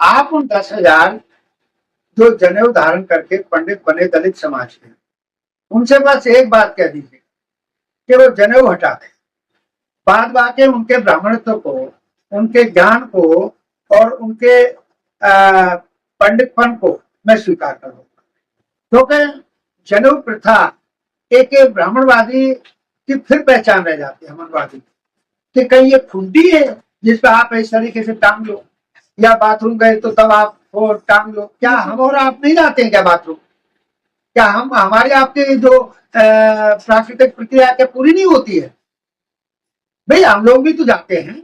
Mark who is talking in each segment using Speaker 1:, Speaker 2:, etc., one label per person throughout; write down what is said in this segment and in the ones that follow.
Speaker 1: आप उन 10,000 जो जनेऊ धारण करके पंडित बने दलित समाज के, उनसे बस एक बात कह दीजिए कि वो जनेऊ हटा दें। बाद बाकी उनके ब्राह्मणत्व को, उनके ज्ञान को और उनके पंडितपन को मैं स्वीकार करूंगा। क्योंकि जनेऊ प्रथा एक ब्राह्मणवादी की फिर पहचान रह जाती है, मनवादी, कि कहीं ये खुंडी है जिसपे आप इस तरीके से टांग लो, या बाथरूम गए तो तब आप वो टांग लो। क्या हम और आप नहीं जाते हैं क्या बाथरूम? क्या हम हमारी आपकी जो प्राकृतिक प्रक्रिया क्या पूरी नहीं होती है? भाई हम लोग भी तो जाते हैं।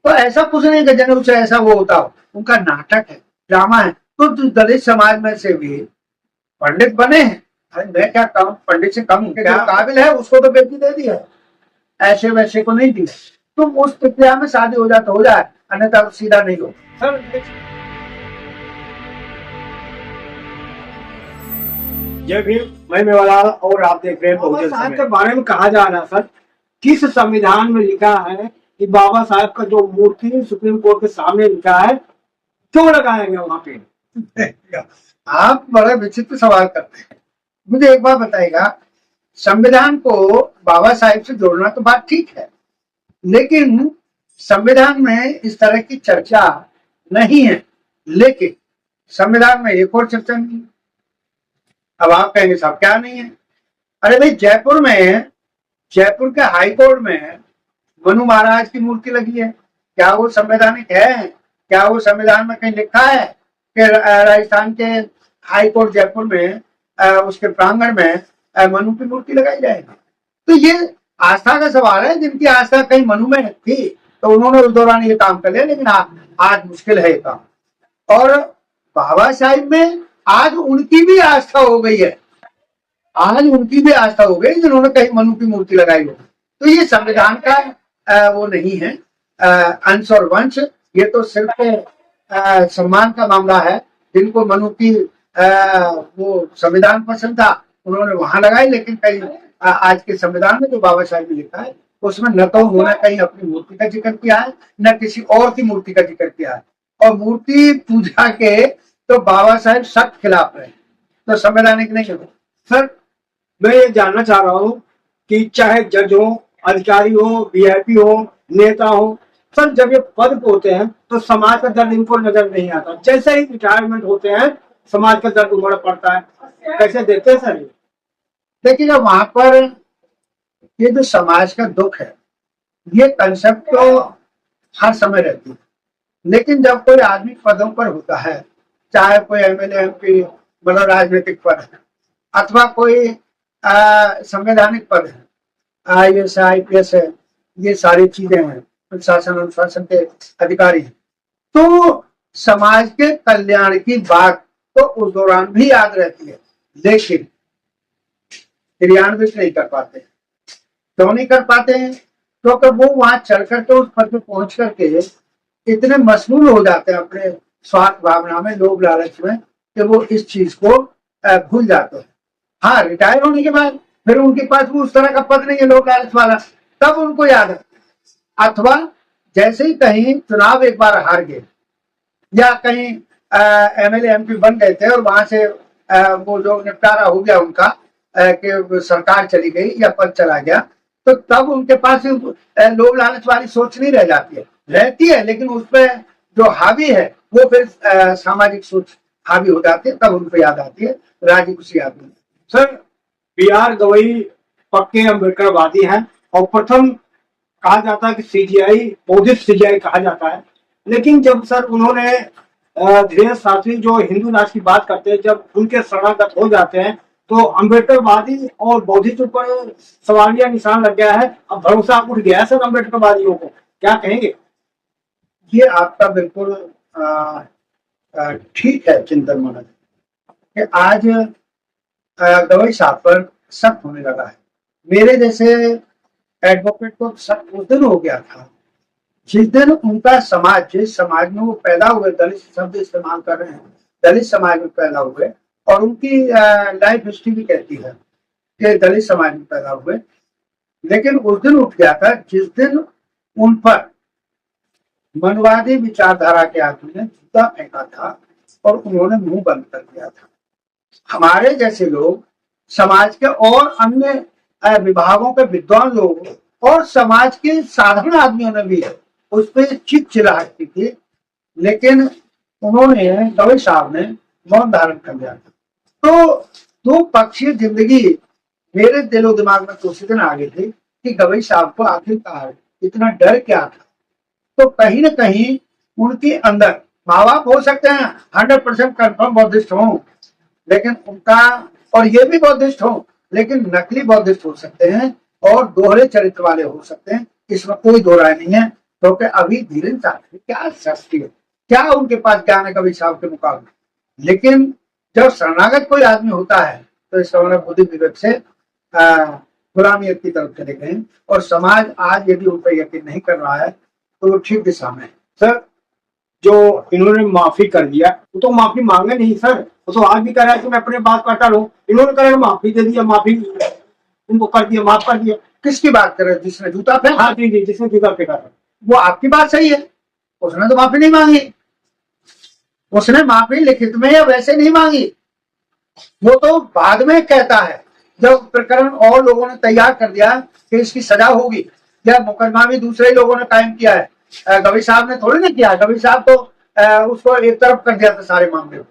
Speaker 1: तो ऐसा कुछ नहीं कि जनेऊ से ऐसा वो होता हो, उनका नाटक है, ड्रामा है। तो दलित समाज में से भी पंडित बने हैं। अरे मैं क्या कम पंडित से कम जो काबिल है उसको तो बेटी दे दी है, ऐसे वैसे को नहीं दी। तो उस प्रक्रिया में शादी हो जाए तो हो जाए, अन्यथा सीधा नहीं हो।
Speaker 2: सर जय भीम, मैं मेवालाल और आप देख रहे हैं बहुजन साहब के बारे में कहा जा रहा है। सर किस संविधान में लिखा है कि बाबा साहब का जो मूर्ति सुप्रीम कोर्ट के सामने लिखा है क्यों लगाएंगे वहां पे?
Speaker 1: आप बड़ा विचित्र सवाल करते हैं। मुझे एक बात बताइएगा, संविधान को बाबा साहेब से जोड़ना तो बात ठीक है, लेकिन संविधान में इस तरह की चर्चा नहीं है। लेकिन संविधान में एक और चर्चा नहीं है। अब आप कहेंगे साहब क्या नहीं है? अरे भाई जयपुर के हाई कोर्ट में मनु महाराज की मूर्ति लगी है। क्या वो संवैधानिक है? क्या वो संविधान में कहीं लिखा है कि राजस्थान के हाई कोर्ट जयपुर में उसके प्रांगण में मनु की मूर्ति लगाई जाएगी? तो ये आस्था का सवाल है। जिनकी आस्था कहीं मनु में थी तो उन्होंने उस दौरान ये काम कर लिया, लेकिन आज मुश्किल है ये काम। और बाबा साहिब में आज उनकी भी आस्था हो गई है, आज उनकी भी आस्था हो गई जिन्होंने कहीं मनु की मूर्ति लगाई हो। तो ये संविधान का वो नहीं है अंश और वंश। ये तो सिर्फ सम्मान का मामला है। जिनको मनु की वो संविधान पसंद था उन्होंने वहां लगाई, लेकिन कहीं आज के संविधान में जो बाबा साहब ने लिखा है उसमें न तो उन्होंने कहीं अपनी मूर्ति का जिक्र किया है, न किसी और की मूर्ति का जिक्र किया है। और मूर्ति पूजा के तो बाबा साहब सख्त खिलाफ रहे, तो संवैधानिक नहीं है।
Speaker 2: सर मैं ये जानना चाह रहा हूँ कि चाहे जज हो, अधिकारी हो, वीआईपी हो, नेता हो, सर जब ये पद पे होते हैं तो समाज का दर्द इनको नजर नहीं आता। जैसे ही रिटायरमेंट होते हैं समाज का दर्द उमड़ पड़ता है। कैसे देखते हैं सर?
Speaker 1: देखिएगा वहां पर ये जो समाज का दुख है, ये कंसेप्ट तो हर समय रहती है। लेकिन जब कोई आदमी पदों पर होता है, चाहे कोई एमएलए एमपी मतलब राजनीतिक पद है, अथवा कोई संवैधानिक पद है, आईएएस आईपीएस है, ये सारी चीजें हैं, प्रशासन अनुशासन के अधिकारी हैं, तो समाज के कल्याण की बात तो उस दौरान भी याद रहती है, लेकिन क्रियान्वित नहीं कर पाते। क्यों नहीं कर पाते हैं? क्योंकि वो वहां चढ़ करके उस पद पे पहुंच करके इतने मशगूल हो जाते हैं अपने स्वार्थ भावना में, लोभ लालच में, कि वो इस चीज को भूल जाते हैं। हाँ, रिटायर होने के बाद फिर उनके पास वो उस तरह का पद नहीं है लोभ लालच वाला, तब उनको याद है। अथवा जैसे ही कहीं चुनाव एक बार हार गए या कहीं एमएलए एमपी बन गए थे और वहां से वो जो निपटारा हो गया उनका कि सरकार चली गई या पद चला गया, तो तब उनके पास लोभ लालच वाली सोच नहीं रह जाती है, रहती है, लेकिन उस पर जो हावी है वो फिर सामाजिक सोच हावी हो जाती है, तब उनको याद आती है, राज्य खुशी आती है।
Speaker 2: सर बीआर गवई पक्के अम्बेडकरवादी हैं और प्रथम कहा जाता है कि सीजीआई बौद्धिक सीजीआई कहा जाता है। लेकिन जब सर उन्होंने धीरेन्द्र शास्त्री जो हिंदू राष्ट्र की बात करते हैं, जब उनके शरणागत हो जाते हैं तो अम्बेडकरवादी और बौद्धिस्ट पर सवालिया निशान लग गया है। अब भरोसा उठ गया है सर अम्बेडकरवादियों को, क्या कहेंगे?
Speaker 1: ये आपका बिल्कुल ठीक है चिंतन मनन कि आज गवई साहब पर सख्त होने लगा है। मेरे जैसे एडवोकेट को सख्त उस दिन हो गया था जिस दिन उनका समाज, जिस समाज में वो पैदा हुए, दलित शब्द इस्तेमाल कर रहे हैं, दलित समाज में पैदा हुए, और उनकी लाइफ हिस्ट्री भी कहती है कि दलित समाज में पैदा हुए। लेकिन उस दिन उठ गया था जिस दिन उन पर मनवादी विचारधारा के आदमी ने जूता फेंका था और उन्होंने मुंह बंद कर दिया था। हमारे जैसे लोग, समाज के और अन्य विभागों के विद्वान लोग और समाज के साधारण आदमियों ने भी उस पर चिल्लाहट की थी, लेकिन उन्होंने, गवई साहब ने मौन धारण कर लिया था। तो दो पक्षीय जिंदगी मेरे दिलो दिमाग में उसी दिन आ गई थी कि गवई साहब को आखिरकार इतना डर क्या था। तो कहीं ना कहीं उनके अंदर, माँ बाप हो सकते हैं 100% कन्फर्म बौद्धिस्ट हो, लेकिन उनका, और ये भी बौद्धिस्ट हो लेकिन नकली बौद्धिस्ट हो सकते हैं और दोहरे चरित्र वाले हो सकते हैं, इसमें कोई दो राय नहीं है। क्योंकि अभी धीरेन्द्र साहब क्या शक्ति है, क्या उनके पास ज्ञान है गवई साहब के मुकाबले। लेकिन जब शरणागत कोई आदमी होता है तो इसका मतलब बुद्धि विवेक से गुलामियत की तरफ चले गए, और समाज आज यदि उन पर यकीन नहीं कर रहा है तो वो ठीक दिशा में है।
Speaker 2: सर, जो इन्होंने माफी कर दिया, वो तो माफी मांगे नहीं सर, वो तो आज भी कह रहा है कि मैं अपने बात काटा लूं। इन्होंने कह माफी दे दिया, माफी उनको कर दिया, माफ कर दिया।
Speaker 1: किसकी बात कर रहे हैं? जिसने जूता फेंका?
Speaker 2: हाँ जी, जिसने जूता फेंका था।
Speaker 1: वो आपकी बात सही है, उसने तो माफी नहीं मांगी। उसने माफी लिखित में या वैसे नहीं मांगी, वो तो बाद में कहता है जब प्रकरण और लोगों ने तैयार कर दिया कि इसकी सजा होगी। या मुकदमा भी दूसरे लोगों ने कायम किया है, गवई साहब ने थोड़ी ना किया। गवई साहब तो उसको एक तरफ कर दिया था सारे मामले में,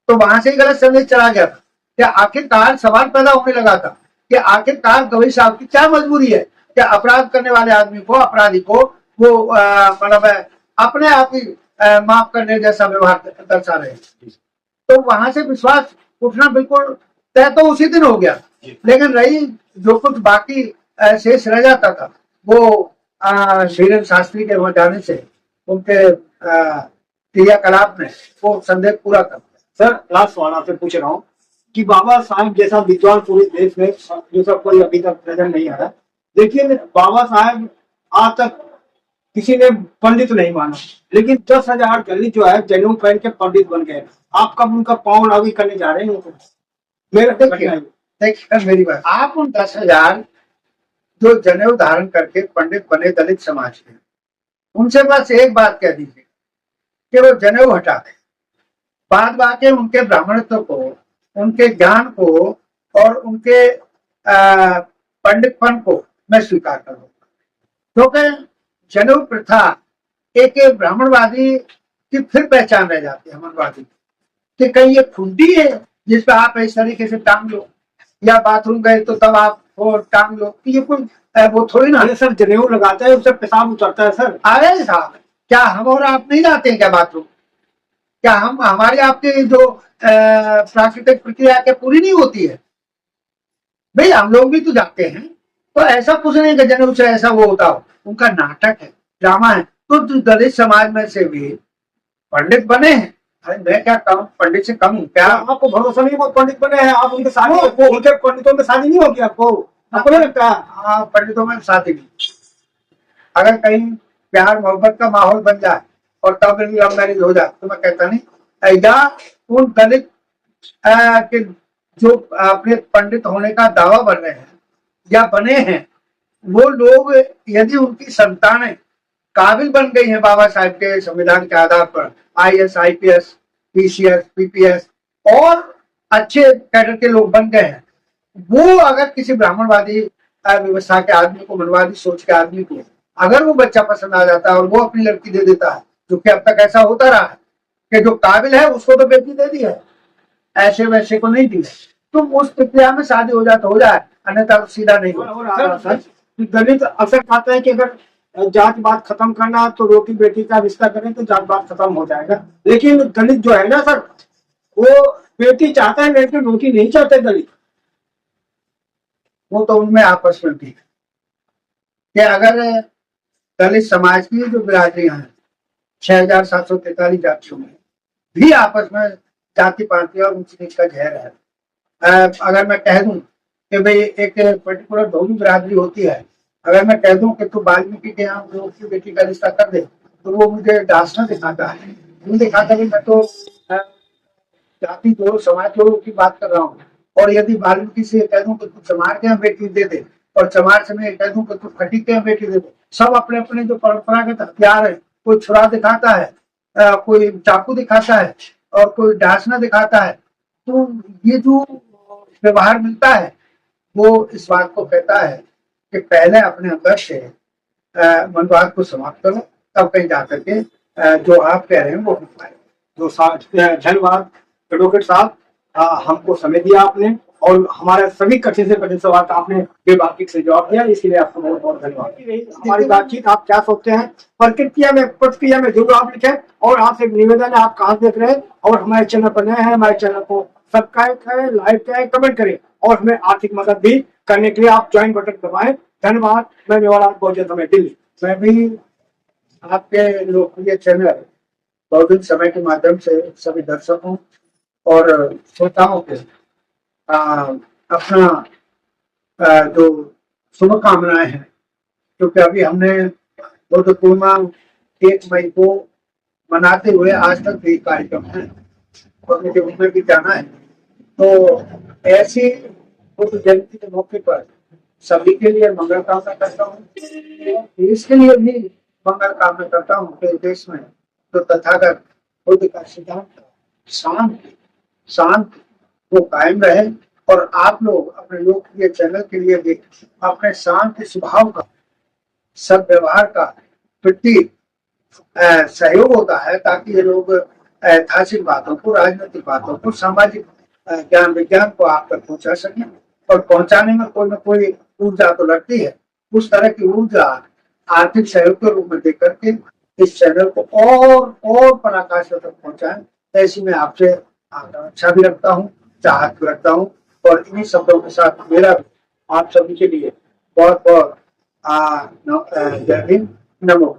Speaker 1: तो वहां से ही गलत संदेश चला गया था। क्या आखिरकार सवाल पैदा होने लगा था कि आखिरकार गवई साहब की क्या मजबूरी है, क्या अपराध करने वाले आदमी को, अपराधी को वो मतलब अपने आप ही माफ करने जैसा व्यवहार दर्शा रहे हैं। तो वहां से विश्वास उठना बिल्कुल तय तो उसी दिन हो गया। लेकिन रही जो कुछ बाकी शेष रह जाता था, वो धीरेन्द्र शास्त्री के वहां जाने से उनके क्रियाकलाप ने वो संदेह पूरा कर दिया।
Speaker 2: सर, लास्ट सवाल आपसे पूछ रहा हूँ कि बाबा साहब जैसा विद्वान पूरे देश में जो सब कोई अभी तक नजर नहीं आ रहा, लेकिन बाबा साहब आज तक किसी ने पंडित नहीं माना, लेकिन 10,000 दलित जो है जनेऊ पहन के पंडित बन गए। आप कब उनका पाँव लागी करने जा रहे हैं?
Speaker 1: मेरा देखिए मेरी बात, आप उन 10,000 जो जनेऊ धारण करके पंडित बने दलित समाज के, उनसे बस एक बात कह दीजिए कि वो जनेऊ हटा दें। बाद बाकी उनके ब्राह्मणत्व को, उनके ज्ञान को और उनके पंडितपन को मैं स्वीकार करूंगा। क्योंकि जनेऊ प्रथा एक ब्राह्मणवादी की फिर पहचान रह जाती है, मनवादी कि कहीं ये खुंडी है जिस पर आप इस तरीके से टांग लो, या बाथरूम गए तो तब आप वो टांग लो, ये कोई वो थोड़ी ना।
Speaker 2: अरे सर, जनेऊ लगाते हैं उससे पेशाब उतरता है सर।
Speaker 1: अरे साहब, क्या हम और आप नहीं जाते हैं क्या बाथरूम? क्या हम, हमारी आपकी जो प्राकृतिक प्रक्रिया क्या पूरी नहीं होती है? भाई हम लोग भी तो जाते हैं। तो ऐसा कुछ नहीं कि जनेऊ से ऐसा वो होता हो, उनका नाटक है, ड्रामा है। तो दलित समाज में से भी पंडित बने हैं। अरे मैं क्या कम पंडित से कम हूँ क्या?
Speaker 2: आपको भरोसा नहीं, वो पंडित बने हैं, आप उनके शादी, उनके पंडितों में शादी नहीं होगी आपको नहीं लगता?
Speaker 1: हाँ, पंडितों में शादी नहीं। अगर कहीं प्यार मोहब्बत का माहौल बन जाए और तब लव मैरिज हो जाए तो मैं कहता नहीं। या उन दलित के जो अपने पंडित होने का दावा बन रहे हैं या बने हैं, वो लोग यदि उनकी संतानें काबिल बन गई हैं बाबा साहब के संविधान के आधार पर, IAS, IPS, PCS, PPS और अच्छे कैडर के लोग बन गए हैं, वो अगर किसी ब्राह्मणवादी व्यवस्था के आदमी को, मनवादी सोच के आदमी को अगर वो बच्चा पसंद आ जाता है और वो अपनी लड़की दे देता है, जो कि अब तक ऐसा होता रहा है कि जो काबिल है उसको तो बेटी दे दी है, ऐसे वैसे को नहीं दी। तो उस प्रक्रिया में शादी हो जाए तो हो जाए, अन्यथा तो सीधा नहीं हो।
Speaker 2: दलित अक्सर कहते हैं कि अगर जात बात खत्म करना तो रोटी बेटी का रिश्ता करें तो जात बात खत्म हो जाएगा। लेकिन दलित जो है ना सर, वो बेटी चाहता है लेकिन रोटी नहीं चाहते दलित।
Speaker 1: वो तो उनमें आपस में भी कि अगर दलित समाज की जो बिरादरियां हैं 6,743 जातियों में भी आपस में जाति पाति और ऊंच नीच का जहर है। अगर मैं कह दूं कि भाई एक पर्टिकुलर धोबी बिरादरी होती है, अगर मैं कह दूं कि तू वाल्मीकि के यहाँ उसकी बेटी का रिश्ता कर दे, तो वो मुझे दासना दिखाता है, दिखाता है मैं तो जाति दो समाज लोगों की बात कर रहा हूँ। और यदि वाल्मीकि से कह दूं कि तू चमार के यहाँ बेटी दे दे, और चमार से मैं कह दूं कि तू खटी के यहाँ बेटी दे दे, सब अपने अपने जो परंपरागत हथियार है कोई छुरा दिखाता है, कोई चाकू दिखाता है और कोई डांसना दिखाता है। तो ये जो व्यवहार मिलता है वो इस बात को कहता है कि पहले अपने अंदर से मनवाद को समाप्त करो, तब कहीं जाकर के जो आप कह रहे हैं वो हो पाए।
Speaker 2: तो धन्यवाद एडवोकेट साहब, हमको समय दिया आपने और हमारे सभी कठिन से कठिन सवाल का आपने बेबाकी से जवाब दिया, इसलिए आपको बहुत बहुत धन्यवाद। हमारी बातचीत आप क्या सोचते हैं प्रतिक्रिया में जरूर आप लिखें, और आपसे निवेदन है आप कहाँ देख रहे हैं और हमारे चैनल पर नए हैं, हमारे चैनल को सब्सक्राइब करें, लाइक करें, कमेंट करें और हमें आर्थिक मदद भी करने के लिए आप ज्वाइन बटन दबाएं। धन्यवाद। मैं मेवालाल बहुजन समय दिल्ली।
Speaker 1: मैं भी आपके लोकप्रिय चैनल बहुजन समय के माध्यम से सभी दर्शकों और श्रोताओं के अपना जो शुभकामनाएं हैं, क्योंकि अभी हमने बुद्ध पूर्णिमा 1 मई को मनाते हुए आज तक भी कार्यक्रम है और मुझे उसमें भी जाना है। तो ऐसी बुद्ध जयंती के मौके पर सभी के लिए मंगल कामना करता हूँ, देश के लिए भी मंगल कामना करता हूँ कि देश में तो तथागत बुद्ध का सिद्धांत शांति वो कायम रहे और आप लोग अपने लोकप्रिय चैनल के लिए भी अपने शांति स्वभाव का, सद्व्यवहार का प्रति सहयोग होता है, ताकि ये लोग ऐतिहासिक बातों को, राजनीतिक बातों को, सामाजिक ज्ञान विज्ञान को आप तक पहुंचा सकें। और पहुंचाने में कोई न कोई ऊर्जा तो लगती है, उस तरह की ऊर्जा आर्थिक सहयोग के रूप में देकर के इस चैनल को और पराकाष्ठा तक पहुंचाएं। ऐसी मैं आपसे आकांक्षा भी रखता हूँ, चाहत भी रखता हूँ और इन्हीं शब्दों के साथ मेरा आप सभी के लिए बहुत बहुत जय हिंद, नमो।